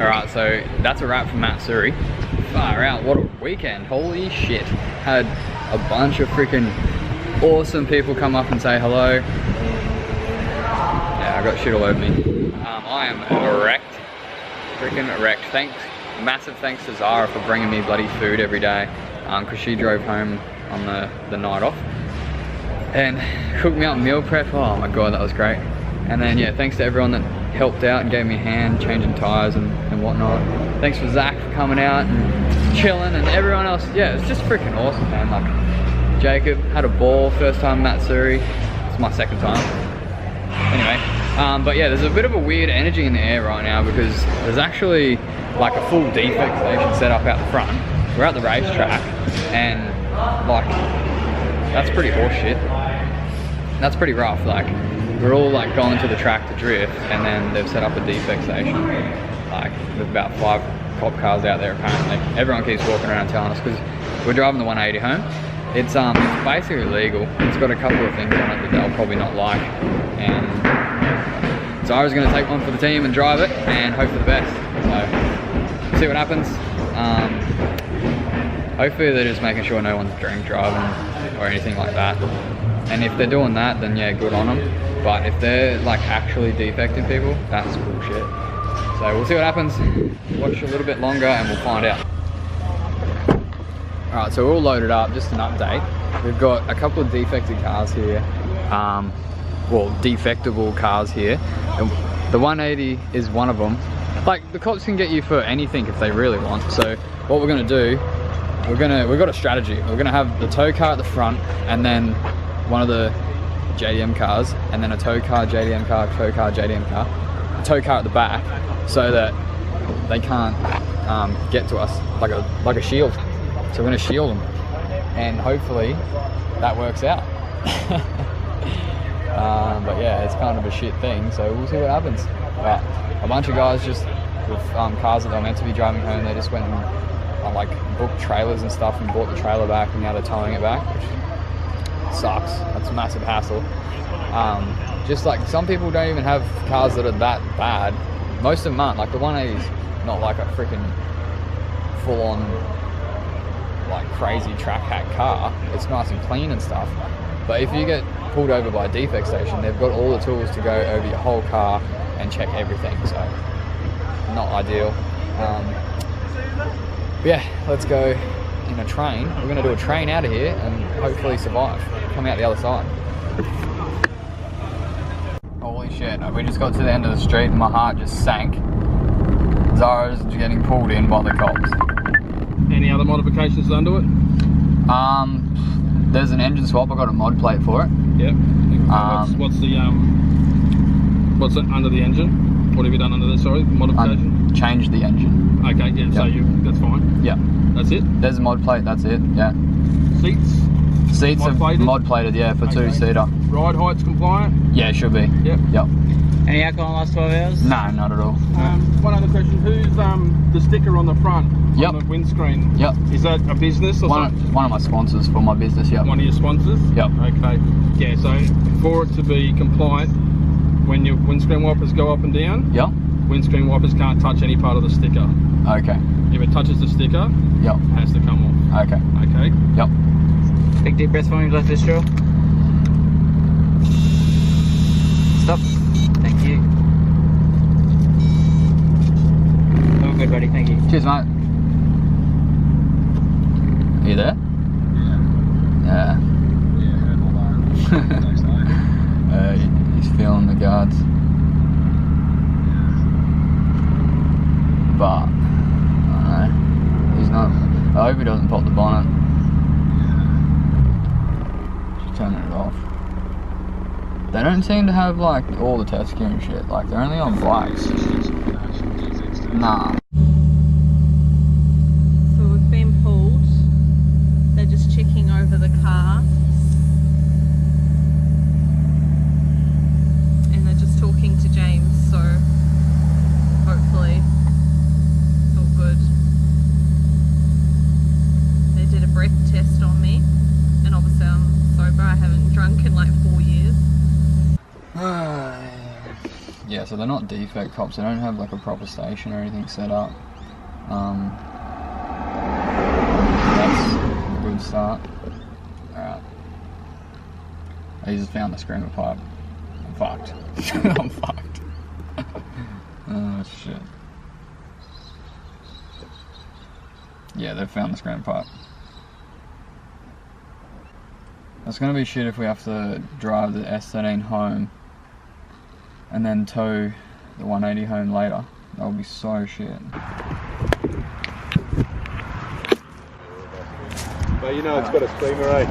Alright, so that's a wrap from Matsuri. Far out, what a weekend, holy shit. Had a bunch of freaking awesome people come up and say hello. Yeah, I got shit all over me. I am wrecked, freaking wrecked. Massive thanks to Zara for bringing me bloody food every day, because she drove home on the night off and cooked me up meal prep. Oh my god, that was great. And then yeah, thanks to everyone that helped out and gave me a hand changing tires and whatnot. Thanks for Zach for coming out and chilling, and everyone else. Yeah, it's just freaking awesome, man. Like Jacob had a ball, first time Matsuri. It's my second time. Anyway, but yeah, there's a bit of a weird energy in the air right now because there's actually like a full defect station set up out the front. We're at the racetrack, and like that's pretty horseshit. That's pretty rough. Like we're all like going to the track to drift, and then they've set up a defect station. Like with about 5 cop cars out there apparently. Everyone keeps walking around telling us because we're driving the 180 home. It's basically illegal. It's got a couple of things on it that they'll probably not like, and Zara's going to take one for the team and drive it and hope for the best. So see what happens. Hopefully they're just making sure no one's drink driving or anything like that. And if they're doing that, then yeah, good on them. But if they're like actually defecting people, that's bullshit. So we'll see what happens. Watch a little bit longer and we'll find out. Alright, so we're all loaded up, just an update. We've got a couple of defected cars here. Well, defectable cars here. And the 180 is one of them. Like, the cops can get you for anything if they really want. So what we're gonna do, we've got a strategy. We're gonna have the tow car at the front, and then one of the JDM cars, and then a tow car, JDM car, tow car, JDM car, a tow car at the back, so that they can't get to us like a shield. So we're gonna shield them, and hopefully that works out. But yeah, it's kind of a shit thing, so we'll see what happens. But a bunch of guys just with cars that they're meant to be driving home, they just went and like booked trailers and stuff and brought the trailer back, and now they're towing it back, which sucks. That's a massive hassle. Just like some people don't even have cars that are that bad. Most of them aren't. Like the 180's not like a freaking full-on like crazy track hack car. It's nice and clean and stuff. But if you get pulled over by a defect station, they've got all the tools to go over your whole car and check everything. So not ideal. But yeah, let's go in a train. We're going to do a train out of here and hopefully survive. Come out the other side. Holy shit, we just got to the end of the street and my heart just sank. Zara's getting pulled in by the cops. Any other modifications done to it? There's an engine swap. I got a mod plate for it. Yep. What's it under the engine? What have you done under there? Sorry, modification. Changed the engine. Okay, yeah. Yep. So that's fine. Yeah. That's it. There's a mod plate. That's it. Yeah. Seats are mod plated. Yeah, for okay. 2-seater. Ride height's compliant. Yeah, it should be. Yep. Yep. Any alcohol in the last 12 hours? No, not at all. One other question: who's the sticker on the front? Yep. On the windscreen? Yep. Is that a business or something? One of my sponsors for my business, yep. One of your sponsors? Yep. Okay. Yeah, so for it to be compliant, when your windscreen wipers go up and down, yep, windscreen wipers can't touch any part of the sticker. Okay. If it touches the sticker, yep, it has to come off. Okay. Okay? Yep. Big deep breath for me, left distro. Stop. Thank you. Oh, good, buddy. Thank you. Cheers, mate. Are you there? Yeah. Yeah, heard all that. Thanks, mate. He's feeling the guards. But, I don't know. He's not. I hope he doesn't pop the bonnet. Just turning it off. They don't seem to have like all the test gear and shit. Like they're only on bikes. Nah. So we've been pulled. They're just checking over the car. And they're just talking to James, so hopefully it's all good. They did a breath test on me, and obviously I'm sober. I haven't drunk in like 4 years. Yeah, Yeah, so they're not defect cops. They don't have like a proper station or anything set up. That's a good start. Alright. I just found the screamer pipe. I'm fucked. I'm fucked. Oh shit. Yeah, they've found the screamer pipe. It's gonna be shit if we have to drive the S13 home and then tow the 180 home later. That would be so shit. But you know it's got a screamer, eh?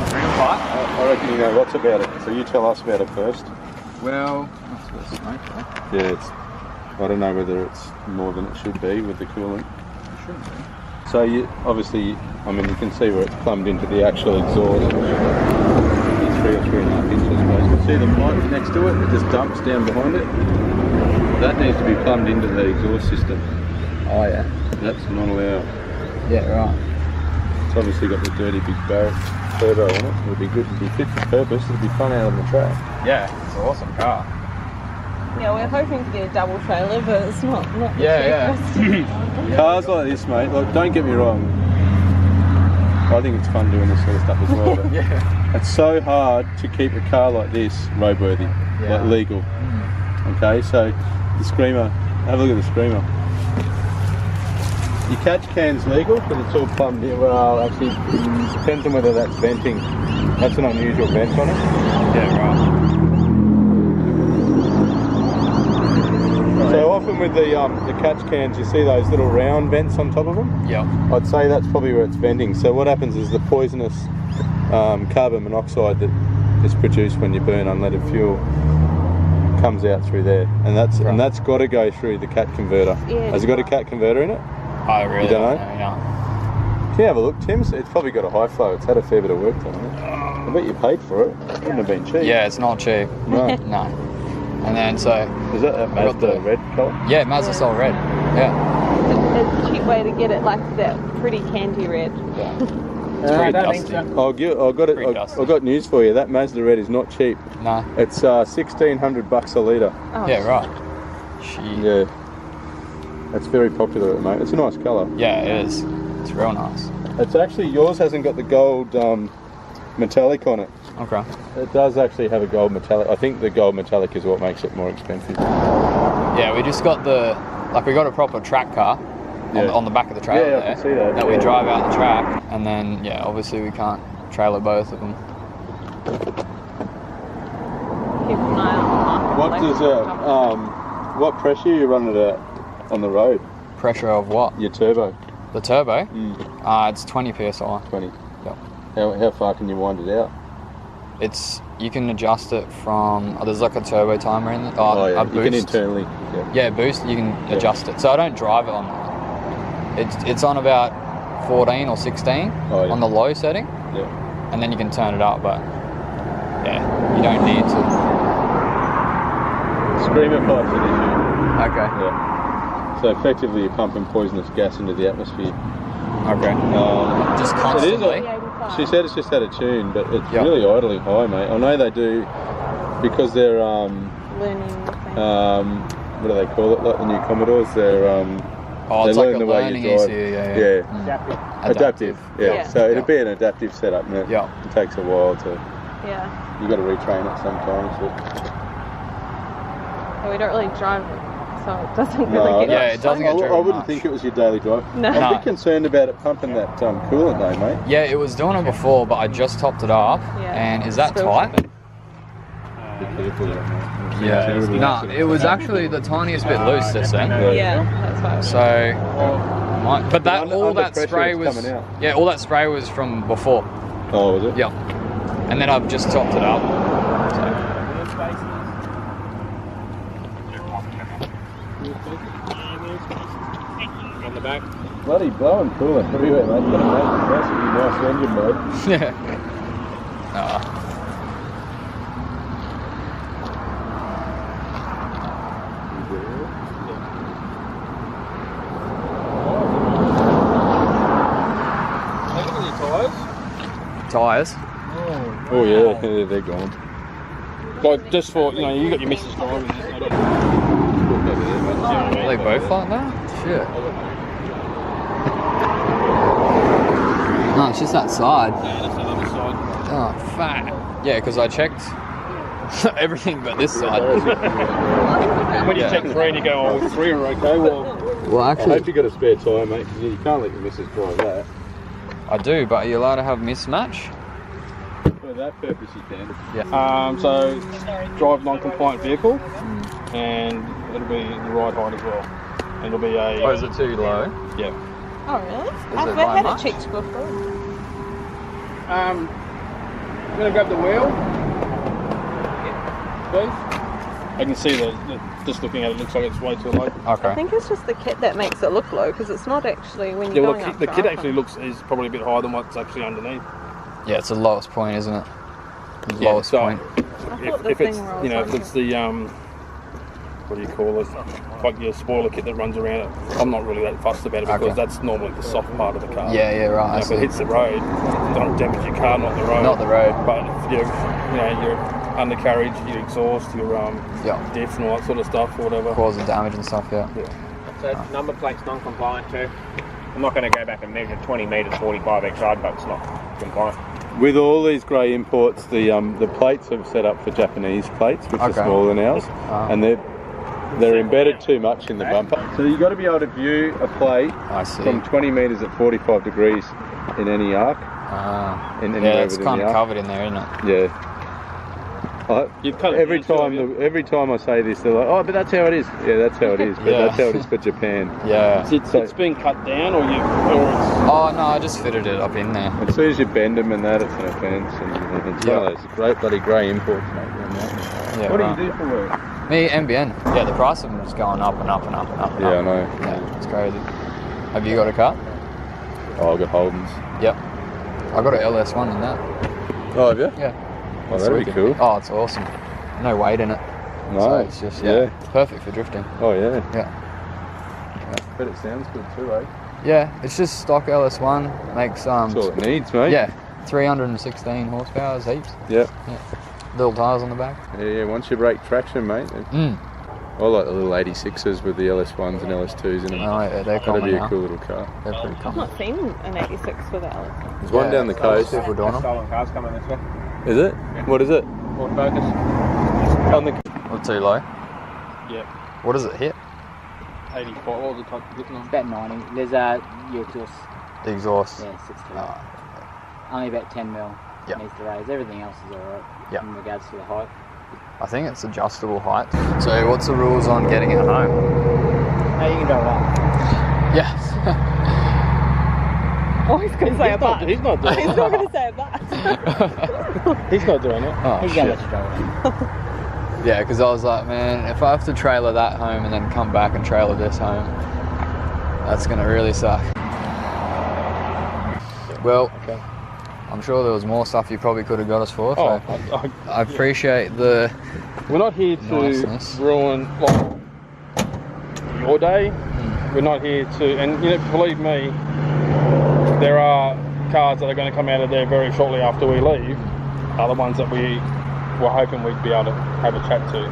Screamer pipe? I reckon you know lots about it, so you tell us about it first. Well, that's a bit of smoke though. Yeah, I don't know whether it's more than it should be with the coolant. It shouldn't be. So you obviously, I mean, you can see where it's plumbed into the actual exhaust. It's 3 or 3.5 inches, basically. See the pipe next to it? It just dumps down behind it. That needs to be plumbed into the exhaust system. Oh yeah. That's not allowed. Yeah, right. It's obviously got the dirty big barrel turbo on it. It'll be good. It'll be fit for purpose. It'll be fun out on the track. Yeah, it's an awesome car. Yeah, we're hoping to get a double trailer, but it's not the Yeah, cheapest. Cars like this, mate, look, don't get me wrong. I think it's fun doing this sort of stuff as well. But Yeah. it's so hard to keep a car like this roadworthy, Yeah. like legal. Okay, so the screamer, have a look at the screamer. Your catch can's legal because it's all plumbed in. Well, actually, it depends on whether that's venting. That's an unusual vent on it. Yeah, right. So often with the catch cans, you see those little round vents on top of them. Yep. I'd say that's probably where it's venting. So what happens is the poisonous carbon monoxide that is produced when you burn unleaded fuel comes out through there, and that's got to go through the cat converter. Yeah, Has it got a cat converter in it? I really You don't know? Yeah. Can you have a look, Tim? It's probably got a high flow. It's had a fair bit of work done on it. I bet you paid for it. It wouldn't have been cheap. Yeah, it's not cheap. No. No. And then so Is that got Mazda the- red colour? yeah, Mazda Soul Red. Yeah. It's a cheap way to get it like that pretty candy red. It's pretty dusty. I've got news for you. That Mazda red is not cheap. No. It's $1,600 a litre. Oh, Yeah, right. Shit. Yeah. That's very popular, mate. It's a nice colour. Yeah, it is. It's real nice. It's actually, yours hasn't got the gold metallic on it. Okay. It does actually have a gold metallic. I think the gold metallic is what makes it more expensive. Yeah, we just got we got a proper track car on the back of the trailer Yeah, I there can see that. we Yeah. drive out the track, and then yeah, obviously we can't trailer both of them. keep an eye on the What market. does what pressure you run it at on the road? Pressure of what? Your turbo? The turbo? Mm. It's 20 psi. 20. Yep. How far can you wind it out? You can adjust it from. There's like a turbo timer in it. Oh yeah, a you boost. can internally. Yeah. Yeah, boost. You can adjust it. So I don't drive it on that. It's on about 14 or 16 Oh, yeah. on the low setting, Yeah. and then you can turn it up. But yeah, you don't need to. Screamer pipe's an issue. Okay. Yeah. So effectively, you're pumping poisonous gas into the atmosphere. Okay. Just constantly. She said it's just out of tune, but it's Yep. really idling high, mate. I know they do because they're Learning the thing. what do they call it? Like the new Commodores, they're Oh, they it's like learn a the way learning you drive. issue. Yeah. Yeah. Adaptive. Yeah. Yeah. So it'll Yeah. be an adaptive setup, and it takes a while to. Yeah. You got to retrain it sometimes. But So we don't really drive it, so it doesn't No, really get Yeah, much it doesn't fun. get I driven wouldn't much. think it was your daily drive. No. I'm a No. bit concerned about it pumping that coolant though, mate. Yeah, it was doing it before, but I just topped it up. Yeah. And is that Spill tight? Be careful with that, mate. Yeah. Terrible. No, it was actually the tiniest bit loose this then. Yeah, that's why. So, but that Under- all under that pressure spray it's was coming out. yeah, all that spray was from before. Oh, was it? Yeah, and then I've just topped it up. So, On the back. Bloody blowing coolant everywhere, mate. Got a massively nice engine mode. yeah. Look at your tyres. Tires. Oh yeah, they're gone. Like just for, you know, you got your missus driving. Are they both like that? Shit. No, it's just that side. Yeah, that's the other side. Oh, fat. Yeah, because I checked everything but this side. When you check 3 and you go, oh, 3 are okay, well Well, I actually, hope you got a spare tyre, mate, because you can't let your missus drive that. I do, but are you allowed to have mismatch? For that purpose you can. Yeah. So drive non-compliant vehicle, and it'll be the right height as well. And it'll be a... Oh, is it too low? Yeah. Oh, really? it I've by had much? it checked before. I'm going to grab the wheel. Please. I can see just looking at it, looks like it's way too low. I Okay. think it's just the kit that makes it look low, because it's not actually when Yeah, you're well, going up the to kit upper. actually is probably a bit higher than what's actually underneath. Yeah, it's the lowest point, isn't it? The Yeah, lowest so- point. I thought the If it's, thing rolls you know, if under. it's the, what do you call it? Like your spoiler kit that runs around it. I'm not really that fussed about it because Okay. that's normally the soft part of the car. Yeah, yeah, right. I If it see. hits the road, don't damage your car, not the road. Not the road. But if your undercarriage, your exhaust, your Yeah. diff and all that sort of stuff or whatever. Causing damage and stuff, yeah. So number plate's non-compliant too. I'm not going to go back and measure 20 metres 45 XI, but it's not compliant. With all these grey imports, the plates are set up for Japanese plates, which are Okay. smaller than ours, Ah. and they're embedded too much in the bumper. So you've got to be able to view a plate I see. from 20 metres at 45 degrees in any arc. Ah. In Yeah, anywhere it's within kind the of arc. covered in there, isn't it? Yeah. You've cut it Every down too, time, every time I say this, they're like, "Oh, but that's how it is." Yeah, that's how it is. But Yeah. that's how it is for Japan. Yeah. It's been cut down, or it's Oh, no, I just fitted it up in there. As soon as you bend them and that, it's an offence. And it's one of those great bloody grey imports, mate. Yeah, What right. do you do for work? Me, NBN. Yeah, the price of them is going up and up and up and up and Yeah, up. I know. Yeah, it's crazy. Have you got a car? Oh, I've got Holdens. Yep. I got an LS1 in that. Oh, have you? Yeah. Oh, that'd be Sweet. cool. Oh, it's awesome. No weight in it. So Nice. it's just, Yeah. it's perfect for drifting. Oh, yeah. Yeah. But it sounds good too, eh? Yeah, it's just stock LS1. Makes, That's all it needs, mate. yeah, 316 horsepower, heaps. Yep. Little tyres on the back. Yeah, once you break traction, mate. Mm. I like the little 86s with the LS1s and LS2s in them. Oh, yeah, they're That'd common be a now. cool little car. They're pretty I've common. not seen an 86 with Alex. There's one down the coast. People doing them. Stolen cars coming this way. Is it? What is it? Ford Focus. On the Or too low. Yeah. What does it hit? 85. What was the top hitting on? About 90. There's your exhaust. The exhaust. Yeah, 16. Ah, Only about 10 mil Yeah. needs to raise. Everything else is alright Yeah. in regards to the height. I think it's adjustable height. So what's the rules on getting it home? No, you can drive it up. Yeah. Oh, he's going to say a but. He's not doing He's it. not going to say a but. He's not doing it. Oh, He's going to shit. let you drive it up. Yeah, because I was like, man, if I have to trailer that home and then come back and trailer this home, that's going to really suck. Well, Okay. I'm sure there was more stuff you probably could have got us for. Oh, So I appreciate the... we're not here to Niceness. ruin your day. We're not here to, and you know, believe me, there are cars that are going to come out of there very shortly after we leave. Are the ones that we were hoping we'd be able to have a chat to.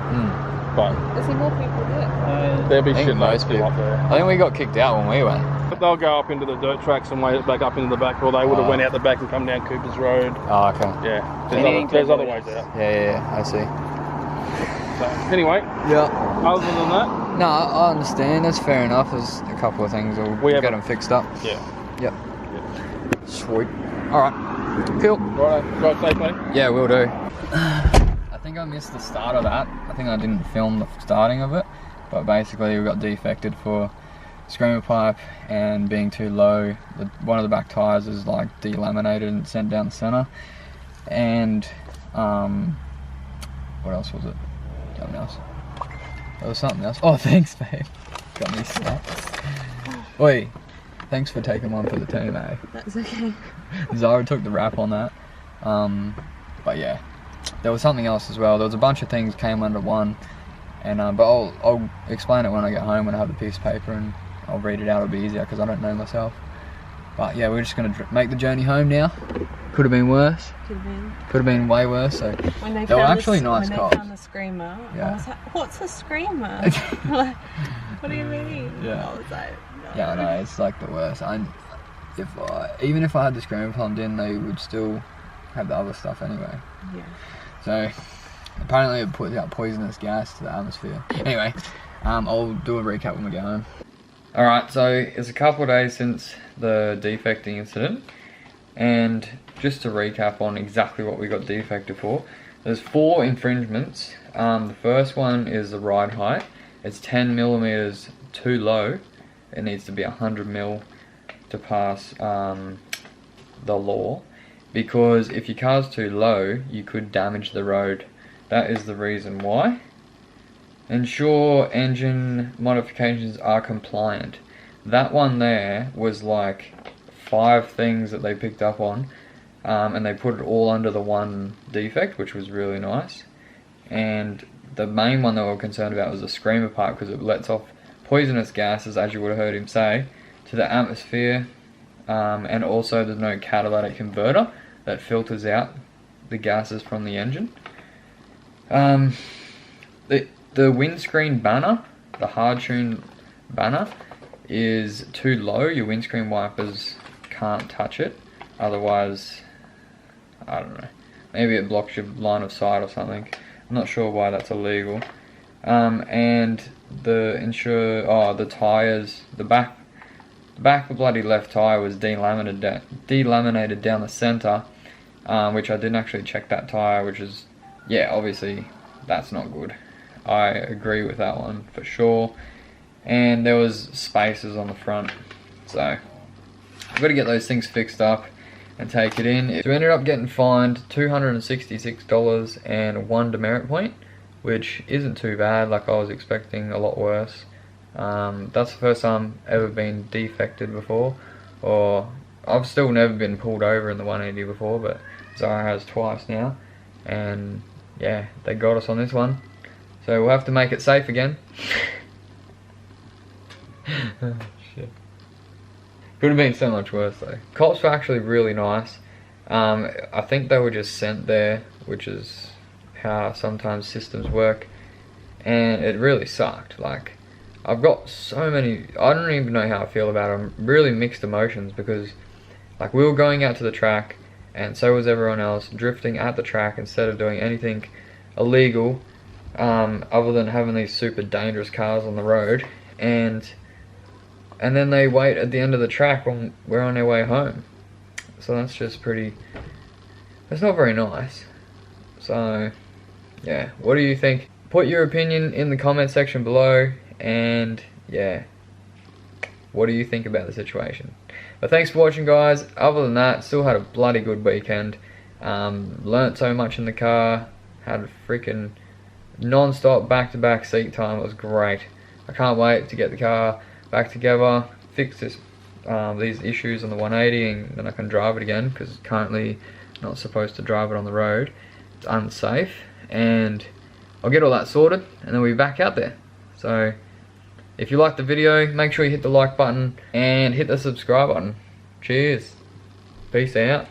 But Is there more people there? there'll be I think shit most still people- up there. I think we got kicked out when we went. But they'll go up into the dirt tracks and wade it back up into the back, or they would have went out the back and come down Cooper's Road. Oh, okay. Yeah, Anything to there's other avoid ways us. out. Yeah, I see. So anyway, Yeah. other than that, No, I understand. That's fair enough. There's a couple of things. We'll We get have them fixed up. yeah. Yep. Sweet. All right. Cool. Right, drive safely. Yeah, we'll do. I think I missed the start of that. I think I didn't film the starting of it. But basically, we got defected for screamer pipe and being too low. One of the back tires is like delaminated and sent down the center. And what else was it? Something else. There was something else. Oh, thanks, babe. Got me snacks. Oi, thanks for taking one for the team, eh? That's okay. Zara took the rap on that. But yeah, there was something else as well. There was a bunch of things came under one, and but I'll explain it when I get home when I have a piece of paper and I'll read it out. It'll be easier because I don't know myself. But yeah, we're just gonna make the journey home now. Could have been worse. Could have been way worse. So When they they were found actually the, nice when cops. they found the screamer, Yeah. I was like, what's a screamer? Like, what do you mean? Yeah. I was like, no. Yeah, I know, it's like the worst. Even if I had the screamer plumbed in, they would still have the other stuff anyway. Yeah. So apparently it puts out poisonous gas to the atmosphere. Anyway, I'll do a recap when we get home. Alright, so it's a couple of days since the defecting incident, and just to recap on exactly what we got defected for, there's 4 infringements. The first one is the ride height. It's 10 millimeters too low. It needs to be 100 mil to pass the law, because if your car's too low, you could damage the road. That is the reason why. Ensure engine modifications are compliant. That one there was like 5 things that they picked up on, and they put it all under the one defect, which was really nice. And the main one they were concerned about was the screamer part, because it lets off poisonous gases, as you would have heard him say, to the atmosphere, and also there's no catalytic converter that filters out the gases from the engine. The windscreen banner, the hard tune banner, is too low. Your windscreen wipers can't touch it, otherwise, I don't know, maybe it blocks your line of sight or something. I'm not sure why that's illegal. And the tires, the back the bloody left tire was delaminated down the center, which I didn't actually check that tire, which is, yeah, obviously that's not good. I agree with that one for sure. And there was spaces on the front, so I've got to get those things fixed up and take it in. So we ended up getting fined $266 and 1 demerit point, which isn't too bad. Like, I was expecting a lot worse. That's the first time I've ever been defected before, or I've still never been pulled over in the 180 before, but Zara has twice now, and yeah, they got us on this one. So we'll have to make it safe again. Oh, shit. Could have been so much worse though. Cops were actually really nice. I think they were just sent there, which is how sometimes systems work, and it really sucked. Like, I've got so many, I don't even know how I feel about them, really mixed emotions, because like, we were going out to the track, and so was everyone else, drifting at the track instead of doing anything illegal, other than having these super dangerous cars on the road, and then they wait at the end of the track when we're on our way home. So that's just that's not very nice. So yeah, what do you think? Put your opinion in the comment section below, and yeah, what do you think about the situation? But thanks for watching, guys. Other than that, still had a bloody good weekend. Learnt so much in the car, had a freaking non-stop back-to-back seat time. It was great. I can't wait to get the car back together, fix these issues on the 180, and then I can drive it again, because currently not supposed to drive it on the road. It's unsafe, and I'll get all that sorted, and then we'll be back out there. So if you liked the video, make sure you hit the like button and hit the subscribe button. Cheers. Peace out.